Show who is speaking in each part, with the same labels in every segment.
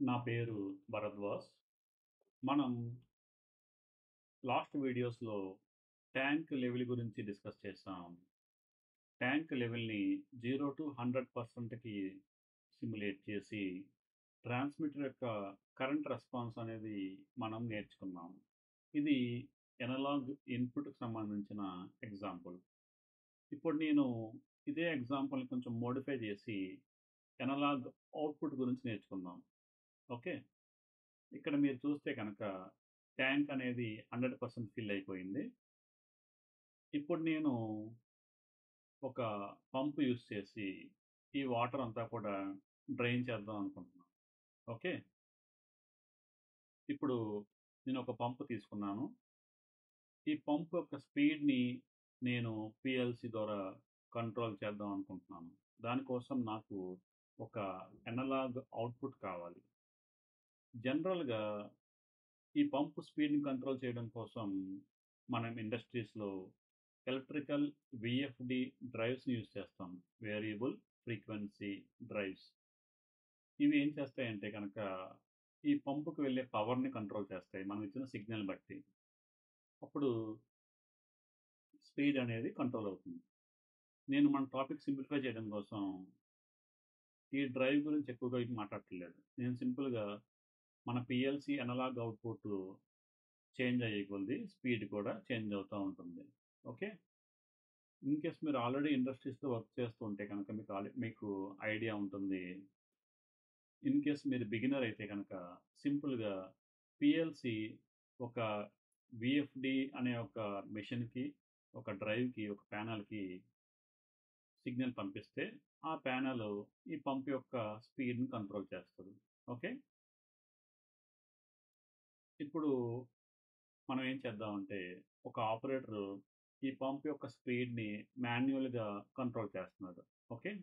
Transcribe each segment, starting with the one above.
Speaker 1: నా పేరు భరద్వాజ్. మనం లాస్ట్ వీడియోస్‌లో ట్యాంక్ లెవెల్ గురించి డిస్కస్ చేసాం. ట్యాంక్ లెవెల్‌ని 0-100%కి సిమ్యులేట్ చేసి, ట్రాన్స్మిటర్ యొక్క కరెంట్ రెస్పాన్స్ అనేది మనం నేర్చుకున్నాం. ఇది అనలాగ్ ఇన్‌పుట్‌కి సంబంధించిన ఎగ్జాంపుల్. ఇప్పుడు నేను ఇదే ఎగ్జాంపుల్‌ని కొంచెం మోడిఫై చేసి, అనలాగ్ అవుట్‌పుట్ గురించి నేర్చుకుందాం. ఓకే. ఇక్కడ మీరు చూస్తే కనుక ట్యాంక్ అనేది 100% ఫిల్ అయిపోయింది. ఇప్పుడు నేను ఒక పంప్ యూజ్ చేసి ఈ వాటర్ అంతా కూడా డ్రైన్ చేద్దాం అనుకుంటున్నాను. ఓకే. ఇప్పుడు నేను ఒక పంప్ తీసుకున్నాను. ఈ పంప్ యొక్క స్పీడ్‌ని నేను పీఎల్‌సీ ద్వారా కంట్రోల్ చేద్దాం అనుకుంటున్నాను. దానికోసం నాకు ఒక అనలాగ్ అవుట్‌పుట్ కావాలి. జనరల్‌గా ఈ పంప్ స్పీడ్‌ని కంట్రోల్ చేయడం కోసం మనం ఇండస్ట్రీస్‌లో ఎలక్ట్రికల్ వీఎఫ్‌డి డ్రైవ్స్‌ని యూజ్ చేస్తాం. Variable frequency drives. ఇవి ఏం చేస్తాయంటే గనక, ఈ పంపుకి వెళ్ళే పవర్‌ని కంట్రోల్ చేస్తాయి. మనం ఇచ్చిన సిగ్నల్ బట్టి. అప్పుడు స్పీడ్ అనేది కంట్రోల్ అవుతుంది. నేను మన టాపిక్ సింప్లిఫై చేయడం కోసం ఈ డ్రైవ్ గురించి ఎక్కువగా ఏం మాట్లాడట్లేదు. నేను సింపుల్‌గా మన పీఎల్‌సీ అనలాగ్ అవుట్‌పుట్ చేంజ్ అయ్యే కొద్దీ స్పీడ్ కూడా చేంజ్ అవుతా ఉంటుంది. ఓకే. ఇన్ కేస్ మీరు ఆల్రెడీ ఇండస్ట్రీస్‌లో వర్క్ చేస్తూ ఉంటే కనుక మీకు ఐడియా ఉంటుంది. ఇన్ కేస్ మీరు బిగినర్ అయితే గనక సింపుల్‌గా పీఎల్‌సీ ఒక వీఎఫ్‌డి అనే ఒక మెషిన్‌కి, ఒక డ్రైవ్‌కి, ఒక ప్యానెల్‌కి సిగ్నల్ పంపిస్తే, ఆ ప్యానెల్ ఈ పంప్ యొక్క స్పీడ్‌ని కంట్రోల్ చేస్తది. ఓకే. ఇప్పుడు మనం ఏం చేద్దామంటే, ఒక ఆపరేటరు ఈ పంప్ యొక్క స్పీడ్‌ని మాన్యువల్‌గా కంట్రోల్ చేస్తున్నాడు. ఓకే.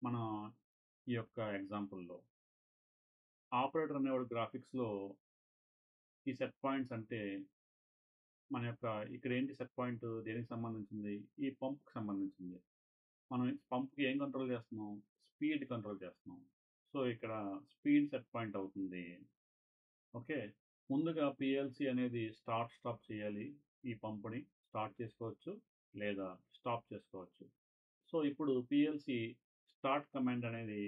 Speaker 1: మన ఈ యొక్క ఎగ్జాంపుల్‌లో. ఆపరేటర్ అనేవాడు గ్రాఫిక్స్‌లో ఈ సెట్ పాయింట్స్ అంటే మన యొక్క ఇక్కడేంటి సెట్ పాయింట్ దేనికి సంబంధించింది? ఈ పంప్‌కి సంబంధించింది. మనం పంప్‌కి ఏం కంట్రోల్ చేస్తున్నాం? స్పీడ్ కంట్రోల్ చేస్తున్నాం. సో, ఇక్కడ స్పీడ్ సెట్ పాయింట్ అవుతుంది. ఓకే. ముందుగా పీఎల్‌సీ అనేది స్టార్ట్, స్టాప్ చేయాలి. ఈ పంప్‌ని స్టార్ట్ చేసుకోవచ్చు. లేదా స్టాప్ చేసుకోవచ్చు. సో, ఇప్పుడు పీఎల్‌సీ స్టార్ట్ కమాండ్ అనేది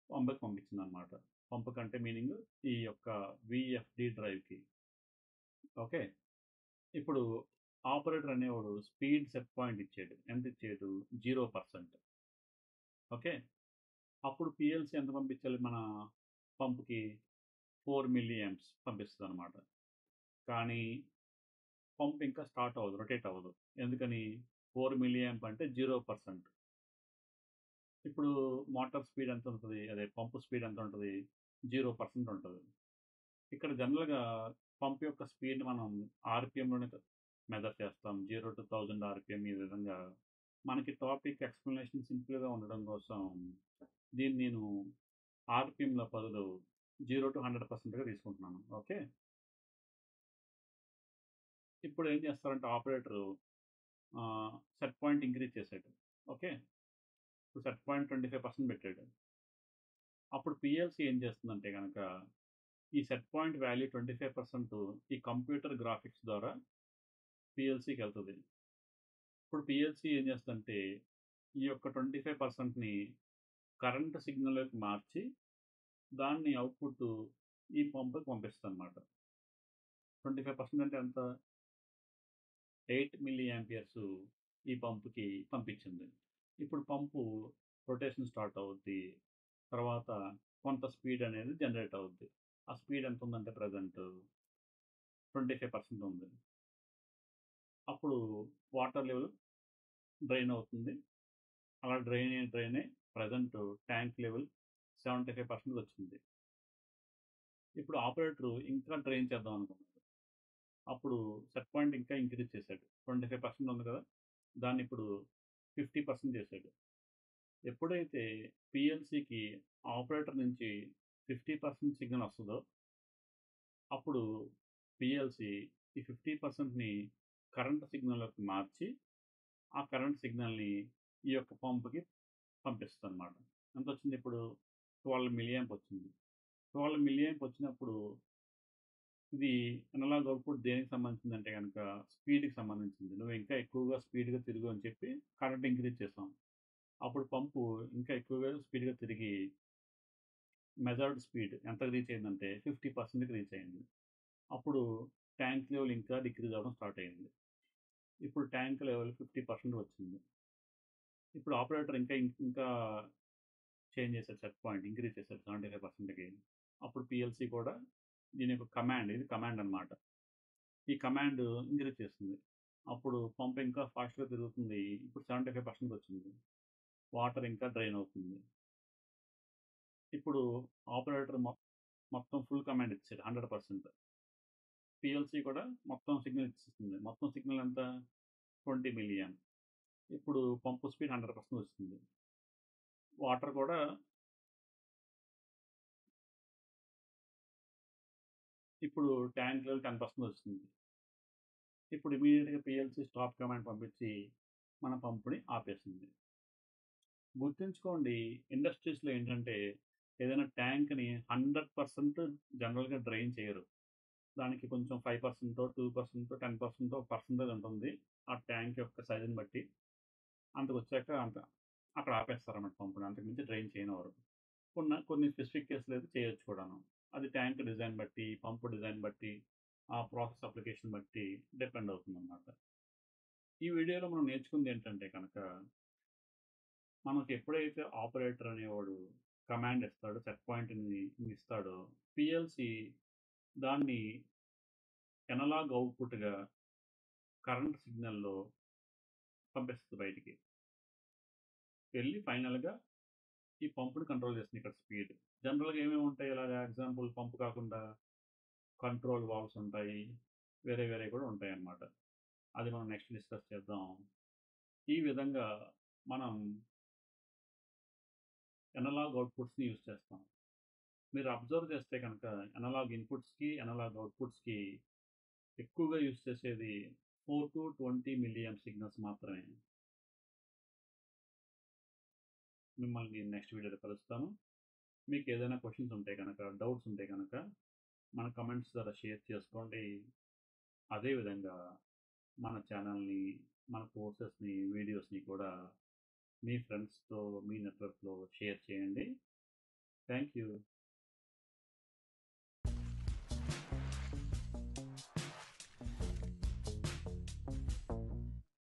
Speaker 1: పంప్‌కి పంపించిందనమాట. పంప్‌కంటే మీనింగ్ ఈ యొక్క వీఎఫ్‌డి డ్రైవ్‌కి. ఓకే. ఇప్పుడు ఆపరేటర్ అనేవాడు స్పీడ్ సెట్ పాయింట్ ఇచ్చాడు. ఎంత ఇచ్చాడు? 0%. ఓకే. అప్పుడు పీఎల్‌సీ ఎంత పంపించాలి మన పంప్‌కి? 4 మిల్లీ యాంప్స్ పంపిస్తదనమాట. కానీ పంప్ ఇంకా స్టార్ట్ అవ్వదు. రొటేట్ అవ్వదు. ఎందుకని? 4 మిల్లీ యాంప్ అంటే 0%. ఇప్పుడు మోటార్ స్పీడ్ ఎంత ఉంటది? అదే పంప్ స్పీడ్ ఎంత ఉంటది? 0% ఉంటది. ఇక్కడ జనరల్‌గా పంప్ యొక్క స్పీడ్‌ని మనం ఆర్‌పిఎంలోనే మెజర్ చేస్తాం. 0-1000 ఆర్‌పిఎం ఈ విధంగా. మనకి టాపిక్ ఎక్స్‌ప్లనేషన్ సింపుల్‌గా ఉండడం కోసం దీన్ని నేను ఆర్‌పిఎంల బదులు 0-100%గా తీసుకుంటున్నాను. ఓకే. ఇప్పుడు ఏం చేస్తారంటే ఆపరేటరు సెట్ పాయింట్ ఇంక్రీజ్ చేసాడు. ఓకే. ఇప్పుడు సెట్ పాయింట్ 25% పెట్టాడు. అప్పుడు పీఎల్‌సీ ఏం చేస్తుందంటే గనక, ఈ సెట్ పాయింట్ వాల్యూ 25% ఈ కంప్యూటర్ గ్రాఫిక్స్ ద్వారా పీఎల్‌సీకెళ్తది. ఇప్పుడు పీఎల్‌సీ ఏం చేస్తదంటే, ఈ యొక్క 25%ని కరెంట్ సిగ్నల్‌లోకి మార్చి, దాన్ని అవుట్‌పుట్ ఈ పంప్‌కి పంపిస్తదనమాట. 25% అంటే ఎంత? 8 మిల్లీ యాంపియర్స్ ఈ పంప్‌కి పంపించింది. ఇప్పుడు పంపు రొటేషన్ స్టార్ట్ అవుద్ది. తర్వాత కొంత స్పీడ్ అనేది జనరేట్ అవుద్ది. ఆ స్పీడ్ ఎంత ఉందంటే ప్రెజెంట్ 25% ఉంది. అప్పుడు వాటర్ లెవెల్ డ్రైన్ అవుతుంది. అలా డ్రైన్ అయ్యి ప్రెజెంట్ ట్యాంక్ లెవెల్ 75% వచ్చింది. ఇప్పుడు ఆపరేటర్ ఇంకా డ్రైన్ చేద్దాం అనుకున్నాడు. అప్పుడు సెట్ పాయింట్ ఇంకా ఇంక్రీజ్ చేశాడు. 25% ఉంది కదా! దాన్ని ఇప్పుడు 50% చేశాడు. ఎప్పుడైతే పీఎల్‌సీకి ఆపరేటర్ నుంచి 50% సిగ్నల్ వస్తదో, అప్పుడు పీఎల్‌సీ ఈ 50%ని కరెంట్ సిగ్నల్‌లోకి మార్చి, ఆ కరెంట్ సిగ్నల్‌ని ఈ యొక్క పంప్‌కి పంపిస్తదనమాట. ఎంతొచ్చింది ఇప్పుడు? 12 మిల్లీ యాంప్ వచ్చింది. 12 మిలియంప్ వచ్చినప్పుడు ఇది అనలాగ్ అవుట్‌పుట్ దేనికి సంబంధించిందంటే గనక స్పీడ్‌కి సంబంధించింది. నువ్వు ఇంకా ఎక్కువగా స్పీడ్‌గా తిరుగు అని చెప్పి కరెంట్ ఇంక్రీజ్ చేసాం. అప్పుడు పంపు ఇంకా ఎక్కువగా స్పీడ్‌గా తిరిగి మెజర్డ్ స్పీడ్ ఎంతకు రీచ్ అయిందంటే 50%కి రీచ్ అయింది. అప్పుడు ట్యాంక్ లెవెల్ ఇంకా డిక్రీజ్ అవ్వడం స్టార్ట్ అయింది. ఇప్పుడు ట్యాంక్ లెవెల్ 50% వచ్చింది. ఇప్పుడు ఆపరేటర్ ఇంకా చేంజ్ చేశాడు సెట్ పాయింట్ ఇంక్రీజ్ చేశాడు 75%కి. అప్పుడు పీఎల్సీ కూడా దీని యొక్క ఇది కమాండ్ అనమాట. ఈ కమాండ్ ఇంక్రీజ్ చేస్తుంది. అప్పుడు పంప్ ఇంకా ఫాస్ట్‌గా తిరుగుతుంది. ఇప్పుడు 75% వచ్చింది. వాటర్ ఇంకా డ్రైన్ అవుతుంది. ఇప్పుడు ఆపరేటర్ మొత్తం ఫుల్ కమాండ్ ఇచ్చాడు 100%. పీఎల్సీ కూడా మొత్తం సిగ్నల్ ఇచ్చేస్తుంది. మొత్తం సిగ్నల్ ఎంత? 20 మిలియన్. ఇప్పుడు పంపు స్పీడ్ 100% వస్తుంది. వాటర్ కూడా ఇప్పుడు ట్యాంక్ లెవెల్ 10% వస్తుంది. ఇప్పుడు ఇమ్మీడియేట్‌గా పీఎల్సీ స్టాప్ కమాండ్ పంపించి మన పంపుని ఆపేస్తుంది. గుర్తుంచుకోండి ఇండస్ట్రీస్‌లో ఏంటంటే ఏదైనా ట్యాంక్‌ని 100% జనరల్‌గా డ్రైన్ చేయరు. దానికి కొంచెం 5%, 2%, 10% ఒక పర్సెంటేజ్ ఉంటుంది. ఆ ట్యాంక్ యొక్క సైజ్‌ని బట్టి. అంతకొచ్చాక అక్కడ ఆపేస్తారన్నమాట పంపుని. అంతకు మించి డ్రైన్ చేయనివ్వరు. కొన్ని స్పెసిఫిక్ కేసులో అయితే చేయొచ్చు కూడాను. అది ట్యాంక్ డిజైన్ బట్టి, పంపు డిజైన్ బట్టి, ఆ ప్రాసెస్ అప్లికేషన్ బట్టి డిపెండ్ అవుతుందన్నమాట. ఈ వీడియోలో మనం నేర్చుకుందేంటంటే కనుక, మనకు ఎప్పుడైతే ఆపరేటర్ అనేవాడు కమాండ్ ఇస్తాడో, సెట్ పాయింట్‌ని ఇస్తాడో, పీఎల్సీ దాన్ని ఎనలాగ్ అవుట్‌పుట్‌గా కరెంట్ సిగ్నల్‌లో పంపిస్తది బయటికి. వెళ్ళి ఫైనల్‌గా ఈ పంప్‌ని కంట్రోల్ చేస్తుంది ఇక్కడ స్పీడ్. జనరల్‌గా ఏమేమి ఉంటాయి ఇలాగా ఎగ్జాంపుల్ పంప్ కాకుండా కంట్రోల్ వాల్వ్స్ ఉంటాయి. వేరేవి కూడా ఉంటాయన్నమాట. అది మనం నెక్స్ట్ డిస్కస్ చేద్దాం. ఈ విధంగా మనం అనలాగ్ అవుట్‌పుట్స్‌ని యూజ్ చేస్తాం. మీరు అబ్జర్వ్ చేస్తే కనుక అనలాగ్ ఇన్‌పుట్స్‌కి, అనలాగ్ అవుట్‌పుట్స్‌కి ఎక్కువగా యూజ్ చేసేది 4-20 మిలియంప్ సిగ్నల్స్ మాత్రమే. మిమ్మల్ని నెక్స్ట్ వీడియోలో కలుస్తాను. మీకు ఏదైనా క్వెషన్స్ ఉంటే గనక, డౌట్స్ ఉంటే గనక మన కమెంట్స్ ద్వారా షేర్ చేసుకోండి. అదేవిధంగా మన ఛానల్‌ని, మన కోర్సెస్‌ని, వీడియోస్‌ని కూడా మీ ఫ్రెండ్స్‌తో, మీ నెట్వర్క్‌లో షేర్ చేయండి. Thank you.